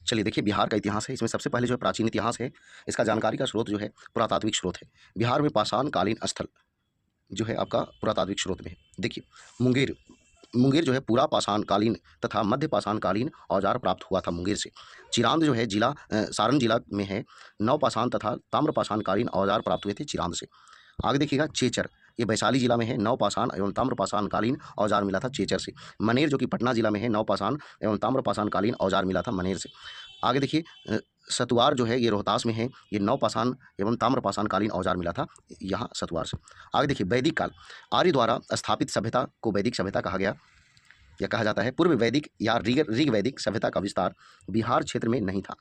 चलिए देखिए, बिहार का इतिहास है, इसमें सबसे पहले जो है प्राचीन इतिहास है, इसका जानकारी का स्रोत जो है पुरातात्विक स्रोत है। बिहार में पाषाण कालीन स्थल जो है आपका पुरातात्विक स्रोत में है। देखिए, मुंगेर मुंगेर जो है पूरा पाषाण कालीन तथा मध्य पाषाण कालीन औजार प्राप्त हुआ था मुंगेर से। चिरांद जो है सारण जिला में है, नवपाषाण तथा ताम्रपाषाण कालीन औजार प्राप्त हुए थे चिरांद से। आगे देखिएगा चेचर, ये वैशाली जिला में है, नवपाषाण एवं ताम्रपाषाण कालीन औजार मिला था चेचर से। मनेर जो कि पटना जिला में है, नवपाषाण एवं ताम्रपाषाण कालीन औजार मिला था मनेर से। आगे देखिए सतुआर जो है ये रोहतास में है, ये नवपाषाण एवं ताम्रपाषाण कालीन औजार मिला था यहाँ सतुआर से। आगे देखिए वैदिक काल, आर्य द्वारा स्थापित सभ्यता को वैदिक सभ्यता कहा गया या कहा जाता है। पूर्व वैदिक या ऋग वैदिक सभ्यता का विस्तार बिहार क्षेत्र में नहीं था।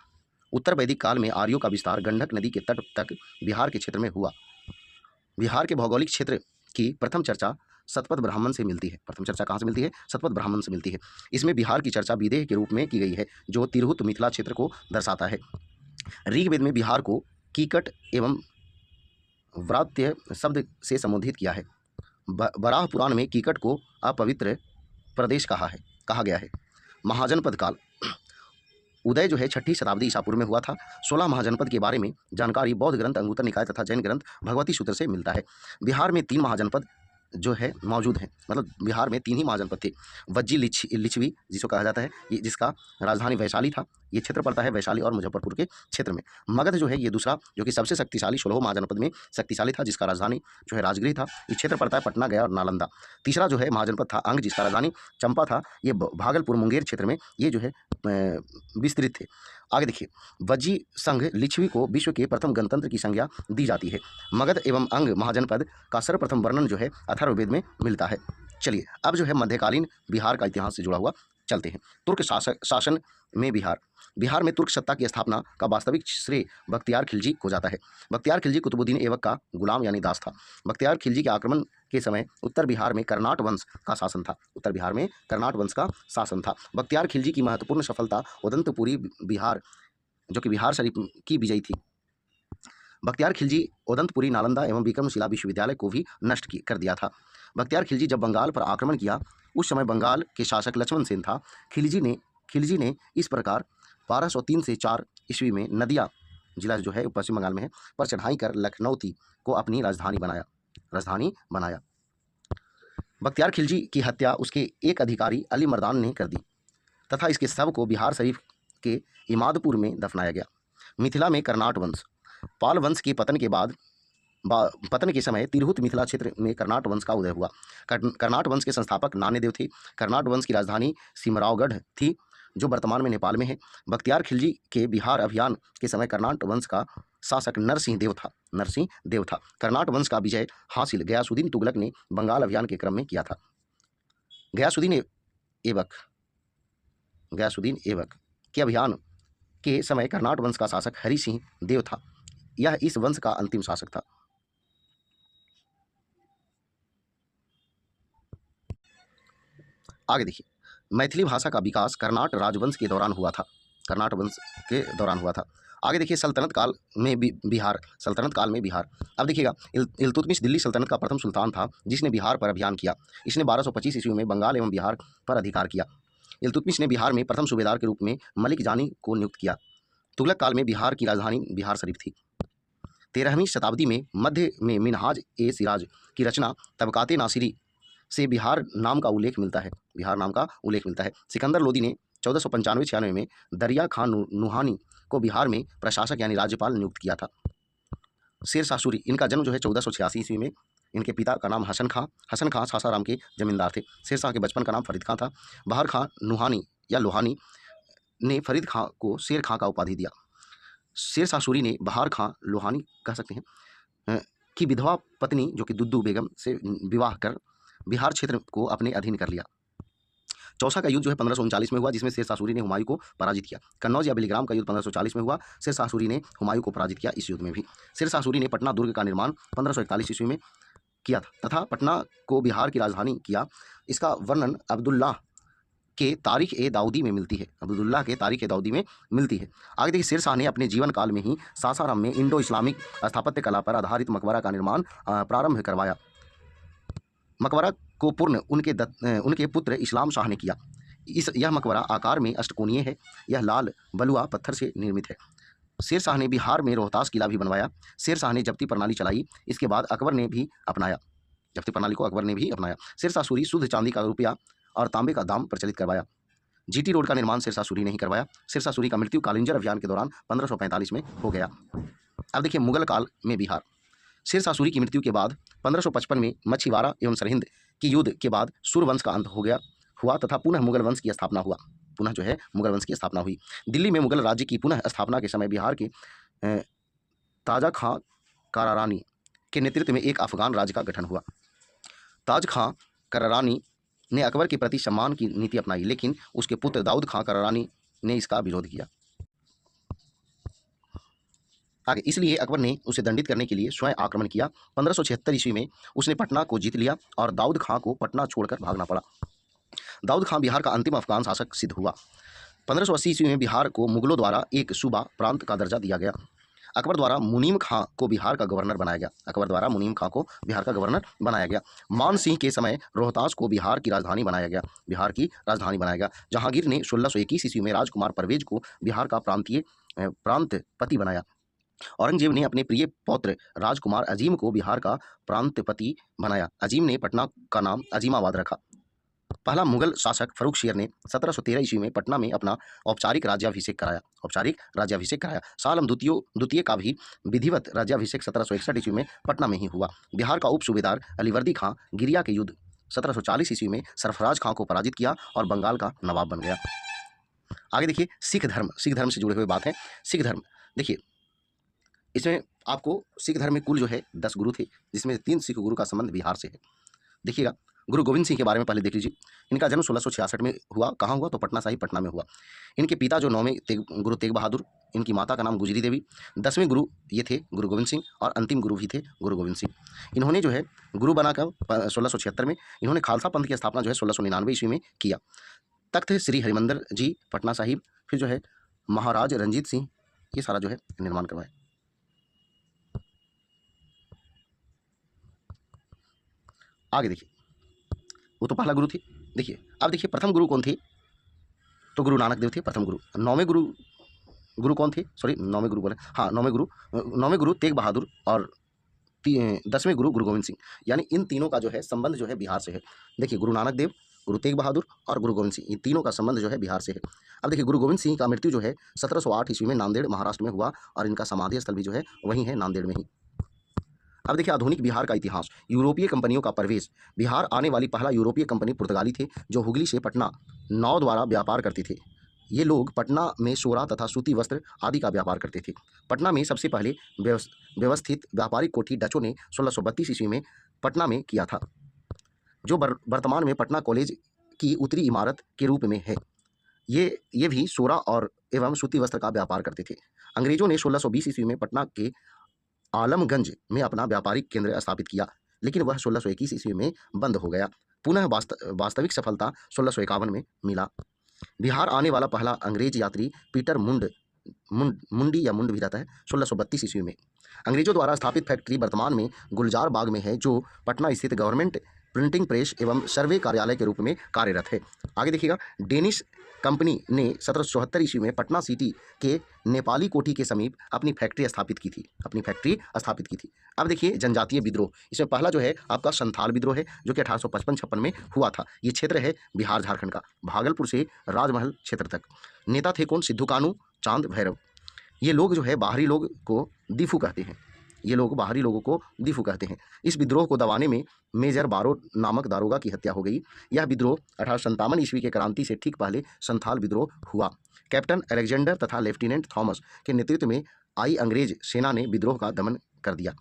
उत्तर वैदिक काल में आर्यों का विस्तार गंडक नदी के तट तक बिहार के क्षेत्र में हुआ। बिहार के भौगोलिक क्षेत्र की प्रथम चर्चा सतपथ ब्राह्मण से मिलती है। प्रथम चर्चा कहाँ से मिलती है? सतपथ ब्राह्मण से मिलती है। इसमें बिहार की चर्चा विदेह के रूप में की गई है, जो तिरहुत मिथिला क्षेत्र को दर्शाता है। ऋग्वेद में बिहार को कीकट एवं व्रात्य शब्द से संबोधित किया है। वराह पुराण में कीकट को अपवित्र प्रदेश कहा गया है। महाजनपद काल, उदय जो है 6ठी शताब्दी ईसा पूर्व में हुआ था। 16 महाजनपद के बारे में जानकारी बौद्ध ग्रंथ अंगुत्तर निकाय तथा जैन ग्रंथ भगवती सूत्र से मिलता है। बिहार में 3 महाजनपद जो है मौजूद हैं, मतलब बिहार में 3 ही महाजनपद थे। वज्जी लिच्छवी जिसको कहा जाता है, ये जिसका राजधानी वैशाली था, ये क्षेत्र पड़ता है वैशाली और मुजफ्फरपुर के क्षेत्र में। मगध जो है ये दूसरा, जो कि सबसे शक्तिशाली 16 महाजनपद में शक्तिशाली था, जिसका राजधानी जो है राजगृह था, ये क्षेत्र पड़ता है पटना, गया और नालंदा। तीसरा जो है महाजनपद था अंग, जिसका राजधानी चंपा था, ये भागलपुर मुंगेर क्षेत्र में ये जो है विस्तृत थे। आगे देखिए, वज्जी संघ लिच्छवी को विश्व के प्रथम गणतंत्र की संज्ञा दी जाती है। मगध एवं अंग महाजनपद का सर्वप्रथम वर्णन जो है अथर्ववेद में मिलता है। चलिए अब जो है मध्यकालीन बिहार का इतिहास से जुड़ा हुआ चलते हैं। तुर्क शासन में बिहार में तुर्क सत्ता की स्थापना का वास्तविक श्रेय बख्तियार खिलजी को जाता है। बख्तियार खिलजी कुतुबुद्दीन ऐबक का गुलाम यानी दास था। बख्तियार खिलजी के आक्रमण के समय उत्तर बिहार में कर्नाट वंश का शासन था। उत्तर बिहार में कर्नाट वंश का शासन था। बख्तियार खिलजी की महत्वपूर्ण सफलता उदंतपुरी बिहार, जो कि बिहार शरीफ की विजयी थी। बख्तियार खिलजी उदंतपुरी, नालंदा एवं विक्रमशिला विश्वविद्यालय को भी नष्ट कर दिया था। बख्तियार खिलजी जब बंगाल पर आक्रमण किया, उस समय बंगाल के शासक लक्ष्मण सेन था। खिलजी ने इस प्रकार 1203 से 4 ईस्वी में नदिया जिला जो है पश्चिम बंगाल में है पर चढ़ाई कर लखनौती को अपनी राजधानी बनाया। बख्तियार खिलजी की हत्या उसके एक अधिकारी अली मर्दान ने कर दी तथा इसके शव को बिहार शरीफ के इमादपुर में दफनाया गया। मिथिला में कर्नाट वंश, पाल वंश के पतन के समय तिरहुत मिथिला क्षेत्र में कर्नाट वंश का उदय हुआ। कर्नाट वंश के संस्थापक नान्यदेव थे। कर्नाट वंश की राजधानी सिमरावगढ़ थी, जो वर्तमान में नेपाल में है। बख्तियार खिलजी के बिहार अभियान के समय कर्नाट वंश का शासक नरसिंह देव था। कर्नाट वंश का विजय हासिल गयासुद्दीन तुगलक ने बंगाल अभियान के क्रम में किया था। गयासुद्दीन ऐबक के अभियान के समय कर्नाट वंश का शासक हरि सिंह देव था। यह इस वंश का अंतिम शासक था। आगे देखिए, मैथिली भाषा का विकास कर्नाट राजवंश के दौरान हुआ था। आगे देखिए, सल्तनत काल में बिहार। अब देखिएगा, इल्तुतमिश दिल्ली सल्तनत का प्रथम सुल्तान था, जिसने बिहार पर अभियान किया। इसने 1225 ईस्वी में बंगाल एवं बिहार पर अधिकार किया। इल्तुतमिश ने बिहार में प्रथम सूबेदार के रूप में मलिक जानी को नियुक्त किया। तुगलक काल में बिहार की राजधानी बिहार शरीफ थी। 13वीं शताब्दी में मध्य में मिनहाज ए सिराज की रचना तबकाते नासिरी से बिहार नाम का उल्लेख मिलता है। सिकंदर लोदी ने 1495-96 में दरिया खान नुहानी को बिहार में प्रशासक यानी राज्यपाल नियुक्त किया था। शेर शाह सूरी, इनका जन्म जो है 1486 ईस्वी में। इनके पिता का नाम हसन खां सासाराम के जमींदार थे। शेर शाह के बचपन का नाम फरीद खां था। बहार खां नुहानी या लोहानी ने फरीद खां को शेर खां का उपाधि दिया। शेर शाह सूरी ने बहार खां लोहानी कह सकते हैं की विधवा पत्नी जो कि दुद्दू बेगम से विवाह कर बिहार क्षेत्र को अपने अधीन कर लिया। चौसा का युद्ध जो है 1539 में हुआ, जिसमें शेर शाह सूरी ने हुमायूं को पराजित किया। कन्नौज या बेलीग्राम का युद्ध 1540 में हुआ। शेर शाह सूरी ने हुमायूं को पराजित किया इस युद्ध में भी। शेर शाह सूरी ने पटना दुर्ग का निर्माण 1541 ईस्वी में किया था तथा पटना को बिहार की राजधानी किया। इसका वर्णन अब्दुल्लाह के तारीख ए दाऊदी में मिलती है। आगे देखिए, शेर शाह ने अपने जीवन काल में ही सासाराम में इंडो इस्लामिक स्थापत्य कला पर आधारित मकबरा का निर्माण प्रारंभ करवाया। मकबरा को पूर्ण उनके पुत्र इस्लाम शाह ने किया। यह मकबरा आकार में अष्टकोणीय है। यह लाल बलुआ पत्थर से निर्मित है। शेर शाह ने बिहार में रोहतास किला भी बनवाया। शेर शाह ने जब्ती प्रणाली चलाई। इसके बाद अकबर ने भी अपनाया, जब्ती प्रणाली को अकबर ने भी अपनाया। शेर शाह सूरी शुद्ध चांदी का रुपया और तांबे का दाम प्रचलित करवाया। जीटी रोड का निर्माण शेर शाह सूरी ने ही करवाया। शेर शाह सूरी का मृत्यु कालिंजर अभियान के दौरान 1545 में हो गया। अब देखिए मुगल काल में बिहार। शेर शाह सूरी की मृत्यु के बाद 1555 में मछीवाड़ा एवं सरहिंद की युद्ध के बाद सूर्यवंश का अंत हुआ तथा पुनः मुगल वंश की स्थापना हुआ। पुनः जो है मुगल वंश की स्थापना हुई। दिल्ली में मुगल राज्य की पुनः स्थापना के समय बिहार के ताजा खां करारानी के नेतृत्व में एक अफगान राज्य का गठन हुआ। ताज खां करारानी ने अकबर के प्रति सम्मान की नीति अपनाई, लेकिन उसके पुत्र दाऊद खां करारानी ने इसका विरोध किया। आगे इसलिए अकबर ने उसे दंडित करने के लिए स्वयं आक्रमण किया। 1576 ईस्वी में उसने पटना को जीत लिया और दाऊद खां को पटना छोड़कर भागना पड़ा। दाऊद खां बिहार का अंतिम अफगान शासक सिद्ध हुआ। 1580 ईस्वी में बिहार को मुगलों द्वारा एक सूबा प्रांत का दर्जा दिया गया। अकबर द्वारा मुनीम खां को बिहार का गवर्नर बनाया गया। अकबर द्वारा मुनीम खां को बिहार का गवर्नर बनाया गया। मान सिंह के समय रोहतास को बिहार की राजधानी बनाया गया। बिहार की राजधानी बनाया गया। जहांगीर ने 1621 ईस्वी में राजकुमार परवेज को बिहार का प्रांतपति बनाया। औरंगजेब ने अपने प्रिय पौत्र राजकुमार अजीम को बिहार का प्रांतपति बनाया। अजीम ने पटना का नाम अजीमाबाद रखा। पहला मुगल शासक फर्रुख शेर ने 1713 ईस्वी में पटना में अपना औपचारिक राज्याभिषेक कराया। सालम द्वितीय का भी विधिवत राज्याभिषेक 1761 ईस्वी में पटना में ही हुआ। बिहार का उप सूबेदार अलीवर्दी खां गिरिया के युद्ध 1740 ईस्वी में सरफराज खां को पराजित किया और बंगाल का नवाब बन गया। आगे देखिए सिख धर्म से जुड़े हुए बात है। सिख धर्म देखिए, इसमें आपको सिख धर्म में कुल जो है 10 गुरु थे, जिसमें 3 सिख गुरु का संबंध बिहार से है। देखिएगा, गुरु गोविंद सिंह के बारे में पहले देख लीजिए। इनका जन्म 1666 में हुआ। कहाँ हुआ? तो पटना साहिब, पटना में हुआ। इनके पिता जो 9वें गुरु तेग बहादुर, इनकी माता का नाम गुजरी देवी। 10वें गुरु ये थे गुरु गोविंद सिंह और अंतिम गुरु भी थे गुरु गोविंद सिंह। इन्होंने जो है गुरु बनाकर 1676 में इन्होंने खालसा पंथ की स्थापना जो है 1699 ईस्वी में किया। तख्त श्री हरिमंदिर जी पटना साहिब, फिर जो है महाराज रंजीत सिंह, ये सारा जो है निर्माण करवाए। आगे देखिए, वो तो पहला गुरु थे। देखिए अब देखिए प्रथम गुरु कौन थे? तो गुरु नानक देव थे प्रथम गुरु। 9वें गुरु कौन थे? सॉरी 9वें गुरु बोले, हाँ 9वें गुरु तेग बहादुर और 10वें गुरु गुरु गोविंद सिंह। यानी इन तीनों का जो है संबंध जो है बिहार से है। देखिए गुरु नानक देव, गुरु तेग बहादुर और गुरु गोविंद सिंह, ये तीनों का संबंध जो है बिहार से है। अब देखिए गुरु गोविंद सिंह का मृत्यु जो है 1708 ईस्वी में नांदेड़ महाराष्ट्र में हुआ और इनका समाधि स्थल भी जो है वहीं है, नांदेड़ में ही। अब देखिए आधुनिक बिहार का इतिहास। यूरोपीय कंपनियों का प्रवेश। बिहार आने वाली पहला यूरोपीय कंपनी पुर्तगाली थे, जो हुगली से पटना नाव द्वारा व्यापार करते थे। ये लोग पटना में सोरा तथा सूती वस्त्र आदि का व्यापार करते थे। पटना में सबसे पहले व्यवस्थित व्यापारिक कोठी डचों ने 1632 ईस्वी में पटना में किया था, जो वर्तमान में पटना कॉलेज की उत्तरी इमारत के रूप में है। ये भी सोरा और एवं सूती वस्त्र का व्यापार करते थे। अंग्रेजों ने 1620 ईस्वी में पटना के आलमगंज में अपना व्यापारिक केंद्र स्थापित किया, लेकिन वह 1621 ईस्वी में बंद हो गया। पुनः वास्तविक सफलता 1651 में मिला। बिहार आने वाला पहला अंग्रेज यात्री पीटर मुंडी या मुंड भी रहता है 1632 ईस्वी में। अंग्रेजों द्वारा स्थापित फैक्ट्री वर्तमान में गुलजार बाग में है, जो पटना स्थित गवर्नमेंट प्रिंटिंग प्रेस एवं सर्वे कार्यालय के रूप में कार्यरत है। आगे देखिएगा, डेनिश कंपनी ने 1774 ईस्वी में पटना सिटी के नेपाली कोठी के समीप अपनी फैक्ट्री स्थापित की थी। अब देखिए जनजातीय विद्रोह। इसमें पहला जो है आपका संथाल विद्रोह है, जो कि 1855-56 में हुआ था। ये क्षेत्र है बिहार झारखंड का, भागलपुर से राजमहल क्षेत्र तक। नेता थे कौन? सिद्धू कानू, चांद भैरव। ये लोग जो है बाहरी लोग को दीफू कहते हैं। ये लोग बाहरी लोगों को दीफू कहते हैं। इस विद्रोह को दबाने में मेजर बारो नामक दारोगा की हत्या हो गई। यह विद्रोह 1857 ईस्वी के क्रांति से ठीक पहले संथाल विद्रोह हुआ। कैप्टन अलेक्जेंडर तथा लेफ्टिनेंट थॉमस के नेतृत्व में आई अंग्रेज सेना ने विद्रोह का दमन कर दिया।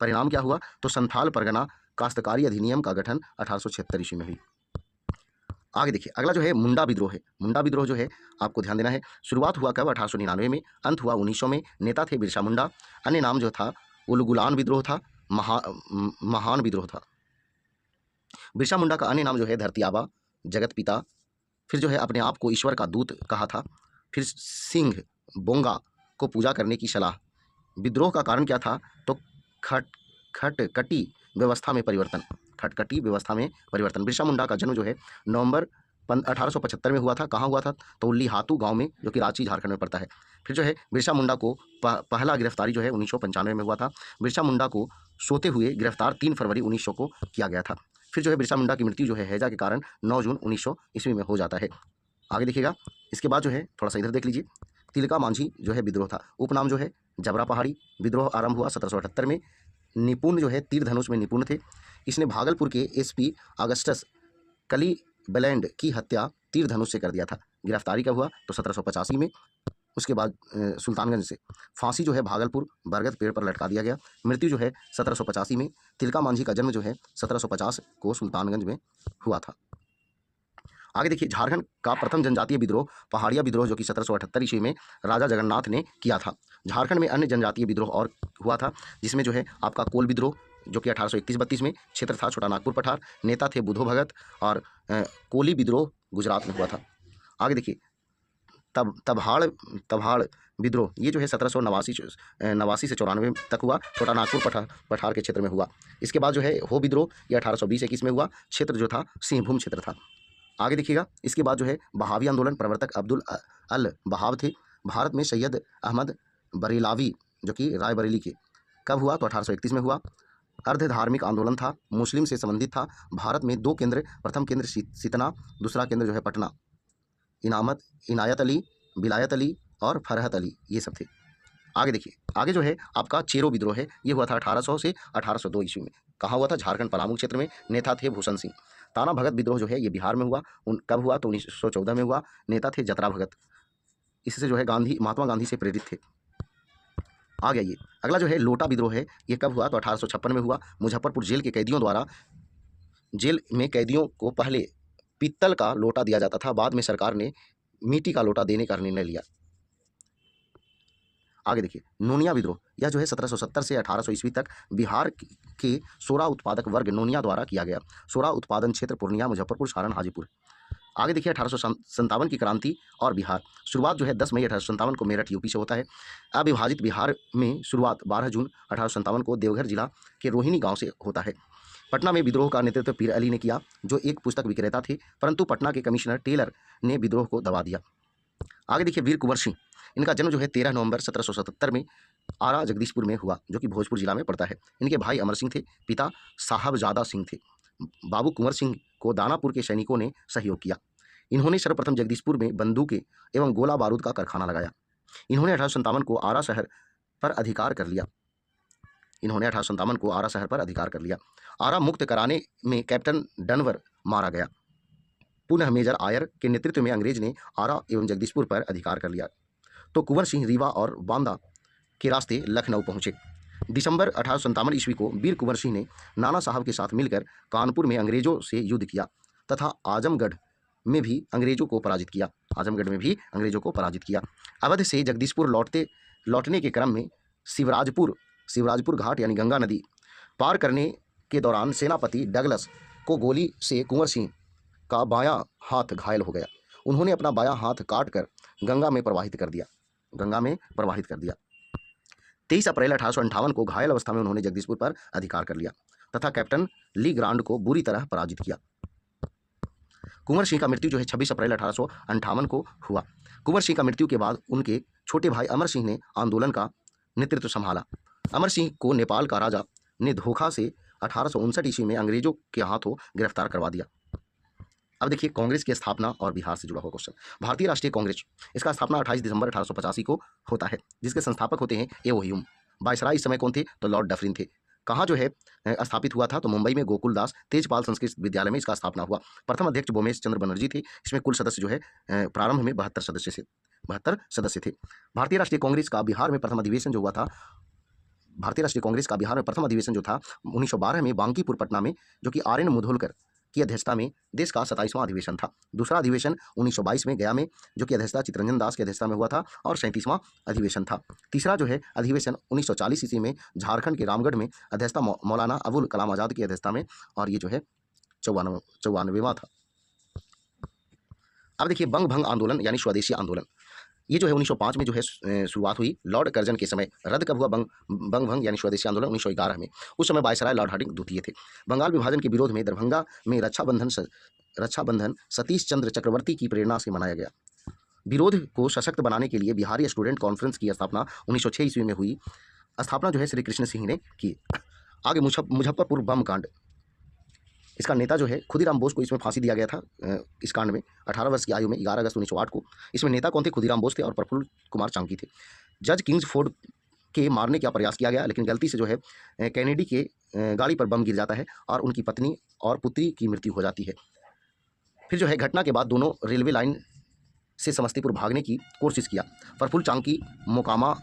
परिणाम क्या हुआ? तो संथाल परगना काश्तकारी अधिनियम का गठन 1876 ईस्वी में हुई। आगे देखिए अगला जो है मुंडा विद्रोह है। मुंडा विद्रोह जो है आपको ध्यान देना है। शुरुआत हुआ कब? 1899 में, अंत हुआ 1900 में। नेता थे बिरसा मुंडा। अन्य नाम जो था उलगुलान विद्रोह था, महान विद्रोह था। बिरसा मुंडा का अन्य नाम जो है धरती आबा, जगत पिता। फिर जो है अपने आप को ईश्वर का दूत कहा था। फिर सिंह बोंगा को पूजा करने की सलाह। विद्रोह का कारण क्या था? तो खटकटी व्यवस्था में परिवर्तन। बिरसा मुंडा का जन्म जो है नवंबर 1875 में हुआ था। कहाँ हुआ था? तो लिहातू गांव में, जो कि रांची झारखंड में पड़ता है। फिर जो है बिरसा मुंडा को पहला गिरफ्तारी जो है 1995 में हुआ था। बिरसा मुंडा को सोते हुए गिरफ्तार 3 फरवरी 1900 को किया गया था। फिर जो है बिरसा मुंडा की मृत्यु जो है हैजा के कारण 9 जून 1900 ईस्वी में हो जाता है। आगे देखिएगा, इसके बाद जो है थोड़ा सा इधर देख लीजिए, तिलका मांझी जो है विद्रोह था। उपनाम जो है जबरा पहाड़ी। विद्रोह आरंभ हुआ 1778 में। निपुण जो है तीर धनुष में निपुण थे। इसने भागलपुर के एसपी अगस्टस कलीबलैंड की हत्या तीर धनुष से कर दिया था। गिरफ्तारी कब हुआ? तो 1785 में। उसके बाद सुल्तानगंज से फांसी जो है भागलपुर बरगद पेड़ पर लटका दिया गया। मृत्यु जो है 1785 में। तिलका मांझी का जन्म जो है 1750 को सुल्तानगंज में हुआ था। आगे देखिए, झारखंड का प्रथम जनजातीय विद्रोह पहाड़िया विद्रोह, जो कि 1778 ईस्वी में राजा जगन्नाथ ने किया था। झारखंड में अन्य जनजातीय विद्रोह और हुआ था, जिसमें जो है आपका कोल विद्रोह, जो कि 1831-32 में। क्षेत्र था छोटा नागपुर पठार। नेता थे बुधो भगत। और कोली विद्रोह गुजरात में हुआ था। आगे देखिए, तभाड़ विद्रोह, ये जो है 1789 से 94 तक हुआ। छोटा नागपुर पठार के क्षेत्र में हुआ। इसके बाद जो है हो विद्रोह, ये 1820-21 में हुआ। क्षेत्र जो था सिंहभूम क्षेत्र था। आगे देखिएगा, इसके बाद जो है बहावी आंदोलन, प्रवर्तक अब्दुल अल बहाव थे। भारत में सैयद अहमद बरेलावी, जो कि रायबरेली के, कब हुआ? तो 1831 में हुआ। अर्ध धार्मिक आंदोलन था, मुस्लिम से संबंधित था। भारत में 2 केंद्र, प्रथम केंद्र सितना, दूसरा केंद्र जो है पटना। इनायत अली, विलायत अली और फरहत अली, ये सब थे। आगे देखिए, आगे जो है आपका चेरो विद्रोह है, ये हुआ था 1800 से 1802 ईस्वी में। कहाँ हुआ था? झारखंड पलामू क्षेत्र में। नेता थे भूषण सिंह। ताना भगत विद्रोह जो है ये बिहार में हुआ। कब हुआ? तो 1914 में हुआ। नेता थे जतरा भगत। इससे जो है महात्मा गांधी से प्रेरित थे। आ गया ये अगला जो है लोटा विद्रोह है, ये कब हुआ? तो 1856 में हुआ। मुजफ्फरपुर जेल के कैदियों द्वारा, जेल में कैदियों को पहले पीतल का लोटा दिया जाता था, बाद में सरकार ने मिट्टी का लोटा देने का निर्णय लिया। आगे देखिए, नोनिया विद्रोह, यह जो है 1770 से 1800 ईस्वी तक बिहार के सोरा उत्पादक वर्ग नोनिया द्वारा किया गया। सोरा उत्पादन क्षेत्र पूर्णिया, मुजफ्फरपुर, सारण, हाजीपुर। आगे देखिए, 1857 की क्रांति और बिहार। शुरुआत जो है 10 मई 1857 को मेरठ यूपी से होता है। अविभाजित बिहार में शुरुआत 12 जून 1857 को देवघर जिला के रोहिणी गांव से होता है। पटना में विद्रोह का नेतृत्व पीर अली ने किया, जो एक पुस्तक विक्रेता थे, परंतु पटना के कमिश्नर टेलर ने विद्रोह को दबा दिया। आगे देखिए, वीर कुंवर सिंह, इनका जन्म जो है 13 नवंबर 1777 में आरा जगदीशपुर में हुआ, जो कि भोजपुर जिला में पड़ता है। इनके भाई अमर सिंह थे, पिता साहबजादा सिंह थे। बाबू कुंवर सिंह को दानापुर के सैनिकों ने सहयोग किया। इन्होंने सर्वप्रथम जगदीशपुर में बंदूकें एवं गोला बारूद का कारखाना लगाया। इन्होंने 1857 को आरा शहर पर अधिकार कर लिया। आरा मुक्त कराने में कैप्टन डनवर मारा गया। पुनः मेजर आयर के नेतृत्व में अंग्रेज ने आरा एवं जगदीशपुर पर अधिकार कर लिया, तो कुंवर सिंह रीवा और बांदा के रास्ते लखनऊ पहुंचे। दिसंबर 1857 ईस्वी को वीर कुंवर सिंह ने नाना साहब के साथ मिलकर कानपुर में अंग्रेजों से युद्ध किया तथा आजमगढ़ में भी अंग्रेजों को पराजित किया। अवध से जगदीशपुर लौटने के क्रम में शिवराजपुर घाट यानी गंगा नदी पार करने के दौरान सेनापति डगलस को गोली से कुंवर सिंह का बायां हाथ घायल हो गया। उन्होंने अपना बायां हाथ काट कर गंगा में प्रवाहित कर दिया। 23 अप्रैल 1858 को घायल अवस्था में उन्होंने जगदीशपुर पर अधिकार कर लिया तथा कैप्टन ली ग्रांड को बुरी तरह पराजित किया। कुंवर सिंह का मृत्यु जो है 26 अप्रैल 1858 को हुआ। कुंवर सिंह का मृत्यु के बाद उनके छोटे भाई अमर सिंह ने आंदोलन का नेतृत्व संभाला। अमर सिंह को नेपाल का राजा ने धोखा से 1859 ईस्वी में अंग्रेजों के हाथों गिरफ्तार करवा दिया। अब देखिए, कांग्रेस की स्थापना और बिहार से जुड़ा हुआ क्वेश्चन। भारतीय राष्ट्रीय कांग्रेस, इसका स्थापना 28 दिसंबर 1885 को होता है, जिसके संस्थापक होते हैं एओ ह्यूम। वायसराय इस समय कौन थे? तो लॉर्ड डफरिन थे। कहाँ जो है स्थापित हुआ था? तो मुंबई में गोकुल दास तेजपाल संस्कृत विद्यालय में इसका स्थापना हुआ। प्रथम अध्यक्ष बोमेश चंद्र बनर्जी थे। इसमें कुल सदस्य जो है प्रारंभ में 72 सदस्य थे। भारतीय राष्ट्रीय कांग्रेस का बिहार में प्रथम अधिवेशन जो था 1912 में बांकीपुर पटना में, जो कि आर एन मुधोलकर की अध्यक्षता में देश का 27वां अधिवेशन था। दूसरा अधिवेशन 1922 में गया में, जो कि अध्यक्षता चित्तरंजन दास की अध्यक्षता में हुआ था, और 37वां अधिवेशन था। तीसरा जो है अधिवेशन 1940 ईस्वी में झारखंड के रामगढ़ में, अध्यक्षता मौलाना अबुल कलाम आज़ाद की अध्यक्षता में, और ये जो है 94वां था। अब देखिए, बंग भंग आंदोलन यानी स्वदेशी आंदोलन, ये जो है 1905 में जो है शुरुआत हुई लॉर्ड कर्जन के समय। रद्द कब हुआ बंग भंग यानी स्वदेशी आंदोलन? 1911 में। उस समय वायसराय लॉर्ड हार्डिंग द्वितीय थे। बंगाल विभाजन के विरोध में दरभंगा में रक्षाबंधन सतीश चंद्र चक्रवर्ती की प्रेरणा से मनाया गया। विरोध को सशक्त बनाने के लिए बिहारी स्टूडेंट कॉन्फ्रेंस की स्थापना 1906 ईस्वी में हुई। स्थापना जो है श्री कृष्ण सिंह ने की। आगे मुजफ्फरपुर बम कांड, इसका नेता जो है खुदीराम बोस को इसमें फांसी दिया गया था। इस कांड में 18 वर्ष की आयु में 11 अगस्त 1908 को। इसमें नेता कौन थे? खुदीराम बोस थे और प्रफुल्ल कुमार चांकी थे। जज किंग्सफोर्ड के मारने का प्रयास किया गया, लेकिन गलती से जो है कैनेडी के गाड़ी पर बम गिर जाता है और उनकी पत्नी और पुत्री की मृत्यु हो जाती है। फिर जो है घटना के बाद दोनों रेलवे लाइन से समस्तीपुर भागने की कोशिश किया। प्रफुल्ल चांकी मोकामा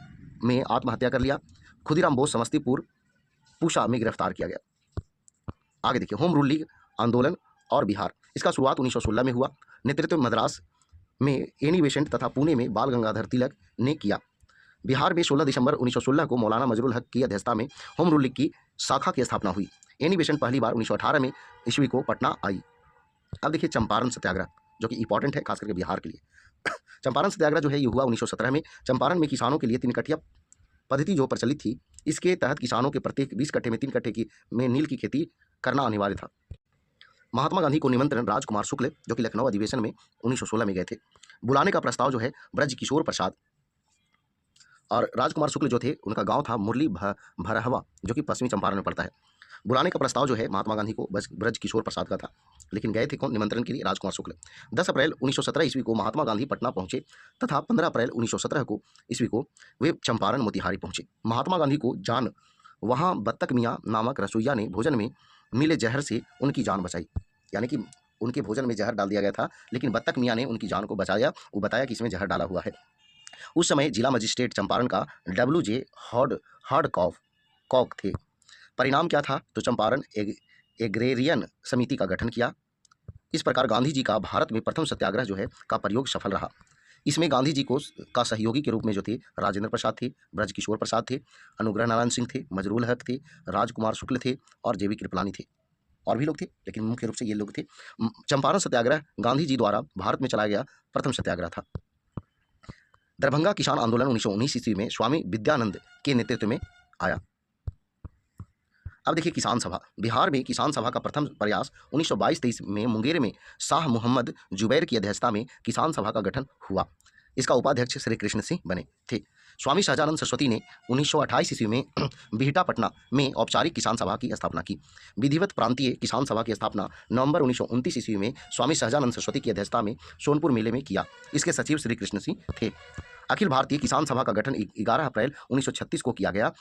में आत्महत्या कर लिया। खुदीराम बोस समस्तीपुर पूसा में गिरफ्तार किया गया। आगे देखिए होम रूल लीग आंदोलन और बिहार, इसका शुरुआत 1916 में हुआ। नेतृत्व मद्रास में एनी बेसेंट तथा पुणे में बाल गंगाधर तिलक ने किया। बिहार में 16 दिसंबर 1916 को मौलाना मजरुल हक की अध्यक्षता में होम रूल लीग की शाखा की स्थापना हुई। एनी बेसेंट पहली बार 1918 में ईस्वी को पटना आई। अब देखिए चंपारण सत्याग्रह, जो कि इंपॉर्टेंट है खास करके बिहार के लिए। चंपारण सत्याग्रह जो है ये हुआ 1917 में। चंपारण में किसानों के लिए 3 कट्टिया पद्धति जो प्रचलित थी, इसके तहत किसानों के प्रत्येक 20 कट्टे में 3 कट्टे की में नील की खेती करना अनिवार्य था। महात्मा गांधी को निमंत्रण राजकुमार शुक्ल, जो कि लखनऊ अधिवेशन में 1916 में गए थे, बुलाने का प्रस्ताव जो है ब्रज किशोर प्रसाद, और राजकुमार शुक्ल जो थे उनका गांव था मुरली भरहवा, जो कि पश्चिमी चंपारण में पड़ता है। बुलाने का प्रस्ताव जो है महात्मा गांधी को ब्रज किशोर प्रसाद का था, लेकिन गए थे कौन निमंत्रण के लिए? राजकुमार शुक्ल। 10 अप्रैल 1917 ईस्वी को महात्मा गांधी पटना पहुंचे तथा 15 अप्रैल 1917 को ईस्वी को वे चंपारण मोतिहारी पहुंचे। महात्मा गांधी को जान वहां बत्तख मियाँ नामक रसोइया ने भोजन में मिले जहर से उनकी जान बचाई। यानी कि उनके भोजन में जहर डाल दिया गया था, लेकिन बत्तख मियाँ ने उनकी जान को बचाया। वो बताया कि इसमें जहर डाला हुआ है। उस समय जिला मजिस्ट्रेट चंपारण का WJ हार्डकॉक थे। परिणाम क्या था? तो चंपारण एग्रेरियन समिति का गठन किया। इस प्रकार गांधी जी का भारत में प्रथम सत्याग्रह जो है का प्रयोग सफल रहा। इसमें गांधी जी को का सहयोगी के रूप में जो थे राजेंद्र प्रसाद थे, ब्रज किशोर प्रसाद थे, अनुग्रह नारायण सिंह थे, मजरूल हक थे, राजकुमार शुक्ल थे और JV कृपलानी थे। और भी लोग थे, लेकिन मुख्य रूप से ये लोग थे। चंपारण सत्याग्रह गांधी जी द्वारा भारत में चलाया गया प्रथम सत्याग्रह था। दरभंगा किसान आंदोलन 1919 ईस्वी में स्वामी विद्यानंद के नेतृत्व में आया। अब देखिए किसान सभा। बिहार में किसान सभा का प्रथम प्रयास 1922-23 में मुंगेर में शाह मोहम्मद जुबैर की अध्यक्षता में किसान सभा का गठन हुआ। इसका उपाध्यक्ष श्री कृष्ण सिंह बने थे। स्वामी सहजानंद सरस्वती ने 1928 ईस्वी में बिहटा पटना में औपचारिक किसान सभा की स्थापना की। विधिवत प्रांतीय किसान सभा की स्थापना नवंबर 1929 ईस्वी में स्वामी सहजानंद सरस्वती की अध्यक्षता में सोनपुर मेले में किया। इसके सचिव श्री कृष्ण सिंह थे। अखिल भारतीय किसान सभा का गठन 11 अप्रैल 1936 को किया गया।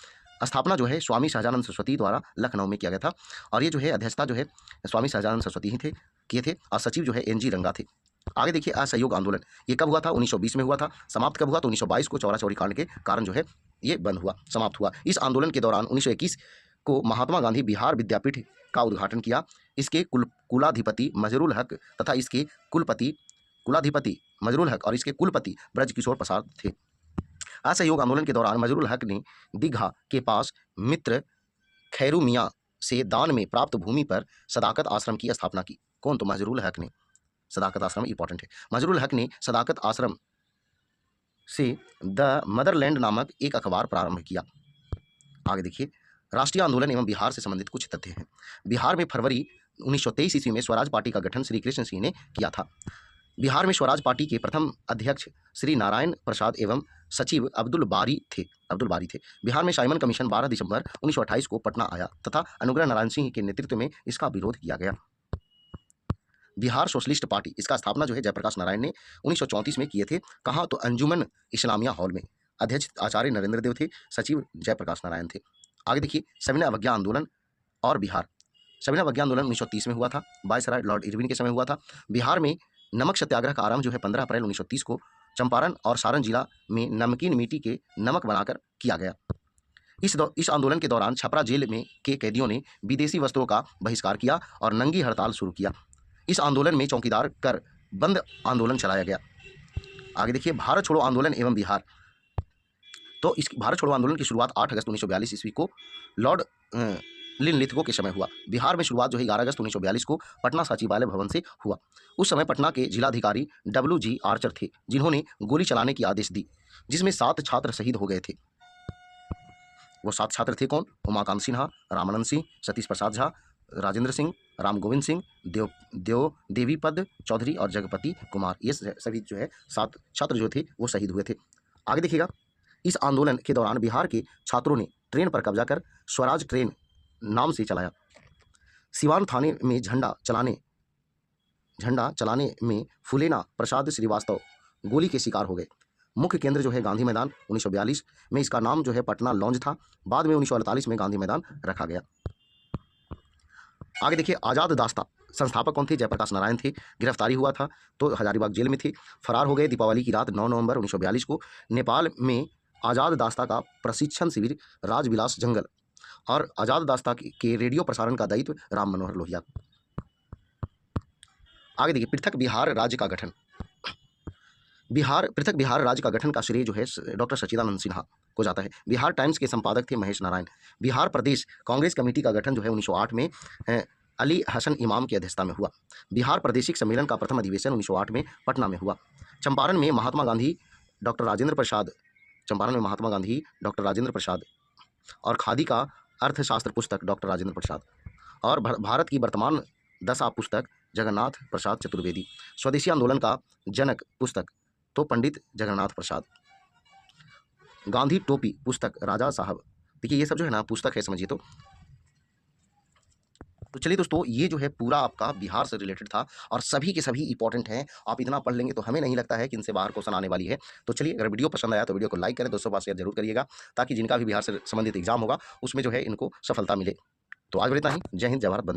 स्थापना जो है स्वामी सहजानंद सरस्वती द्वारा लखनऊ में किया गया था, और ये जो है अध्यक्षता जो है स्वामी सहजानंद सरस्वती ही किए थे, और सचिव जो है NG रंगा थे। आगे देखिए असहयोग आंदोलन, ये कब हुआ था? 1920 में हुआ था। समाप्त कब हुआ? तो 1922 को चौरा चौरी कांड के कारण जो है ये बंद हुआ, समाप्त हुआ। इस आंदोलन के दौरान 1921 को महात्मा गांधी बिहार विद्यापीठ का उद्घाटन किया। इसके कुलाधिपति मजरुल हक तथा इसके कुलाधिपति मजरुल हक और इसके कुलपति ब्रज किशोर प्रसाद थे। असहयोग आंदोलन के दौरान मजरुल हक ने दीघा के पास मित्र खैरू मियाँ से दान में प्राप्त भूमि पर सदाकत आश्रम की स्थापना की। कौन? तो मजरुल हक ने। सदाकत आश्रम इंपॉर्टेंट है। मजरुल हक ने सदाकत आश्रम से द मदरलैंड नामक एक अखबार प्रारंभ किया। आगे देखिए राष्ट्रीय आंदोलन एवं बिहार से संबंधित कुछ तथ्य हैं। बिहार में फरवरी 1923 ईस्वी में स्वराज पार्टी का गठन श्री कृष्ण सिंह ने किया था। बिहार में स्वराज पार्टी के प्रथम अध्यक्ष श्री नारायण प्रसाद एवं सचिव अब्दुल बारी थे। बिहार में साइमन कमीशन 12 दिसंबर 1928 को पटना आया तथा अनुग्रह नारायण सिंह के नेतृत्व में इसका विरोध किया गया। बिहार सोशलिस्ट पार्टी, इसका स्थापना जो है जयप्रकाश नारायण ने 1934 में किए थे। कहाँ? तो अंजुमन इस्लामिया हॉल में। अध्यक्ष आचार्य नरेंद्र देव थे, सचिव जयप्रकाश नारायण थे। आगे देखिए सविनय अवज्ञा आंदोलन और बिहार। सविनय अवज्ञा आंदोलन 1930 में हुआ था, वायसराय लॉर्ड इरविन के समय हुआ था। बिहार में नमक सत्याग्रह का आरंभ जो है 15 अप्रैल 1930 को चंपारण और सारण जिला में नमकीन मिट्टी के नमक बनाकर किया गया। इस आंदोलन के दौरान छपरा जेल में के कैदियों ने विदेशी वस्त्रों का बहिष्कार किया और नंगी हड़ताल शुरू किया। इस आंदोलन में चौकीदार कर बंद आंदोलन चलाया गया। आगे देखिए भारत छोड़ो आंदोलन एवं बिहार। तो इस भारत छोड़ो आंदोलन की शुरुआत 8 अगस्त 1942 ईस्वी को लॉर्ड लिनलिथगो के समय हुआ। बिहार में शुरुआत जो है 11 अगस्त 1942 को पटना सचिवालय भवन से हुआ। उस समय पटना के जिलाधिकारी WG आर्चर थे, जिन्होंने गोली चलाने की आदेश दी, जिसमें 7 छात्र शहीद हो गए थे। वो 7 छात्र थे कौन? उमाकांत सिन्हा, रामानंद सिंह, सतीश प्रसाद झा, राजेंद्र सिंह, राम गोविंद सिंह, देवीपद चौधरी और जगपति कुमार, ये सभी जो है 7 छात्र जो थे वो शहीद हुए थे। आगे देखिएगा, इस आंदोलन के दौरान बिहार के छात्रों ने ट्रेन पर कब्जा कर स्वराज ट्रेन नाम से चलाया। सिवान थाने में झंडा चलाने में फुलेना प्रसाद श्रीवास्तव गोली के शिकार हो गए। मुख्य केंद्र जो है गांधी मैदान, 1942 में इसका नाम जो है पटना लॉन्च था, बाद में 1948 में गांधी मैदान रखा गया। आगे देखिए, आज़ाद दास्ता संस्थापक कौन थे? जयप्रकाश नारायण थे। गिरफ्तारी हुआ था तो हजारीबाग जेल में थे। फरार हो गए दीपावली की रात 9 नवंबर 1942 को। नेपाल में आज़ाद दास्ता का प्रशिक्षण शिविर राजविलास जंगल, और आज़ाद दास्ता के रेडियो प्रसारण का दायित्व राम मनोहर लोहिया। आगे देखिए, पृथक बिहार राज्य का गठन। पृथक बिहार राज्य का गठन का श्रेय जो है डॉक्टर सच्चिदानंद सिन्हा को जाता है। बिहार टाइम्स के संपादक थे महेश नारायण। बिहार प्रदेश कांग्रेस कमेटी का गठन जो है 1908 में अली हसन इमाम की अध्यक्षता में हुआ। बिहार प्रादेशिक सम्मेलन का प्रथम अधिवेशन 1908 में पटना में हुआ। चंपारण में महात्मा गांधी डॉक्टर राजेंद्र प्रसाद और खादी का अर्थशास्त्र पुस्तक डॉक्टर राजेंद्र प्रसाद, और भारत की वर्तमान दशा पुस्तक जगन्नाथ प्रसाद चतुर्वेदी। स्वदेशी आंदोलन का जनक पुस्तक तो पंडित जगन्नाथ प्रसाद। गांधी टोपी पुस्तक राजा साहब। देखिए ये सब जो है ना पुस्तक है, समझिए। तो चलिए दोस्तों, ये जो है पूरा आपका बिहार से रिलेटेड था और सभी के सभी इंपॉर्टेंट हैं। आप इतना पढ़ लेंगे तो हमें नहीं लगता है कि इनसे बाहर क्वेश्चन आने वाली है। तो चलिए, अगर वीडियो पसंद आया तो वीडियो को लाइक करें, दोस्तों पास शेयर जरूर करिएगा, ताकि जिनका भी बिहार से संबंधित एग्जाम होगा उसमें जो है इनको सफलता मिले। तो आज इतना ही। जय हिंद, जय भारत, वंदे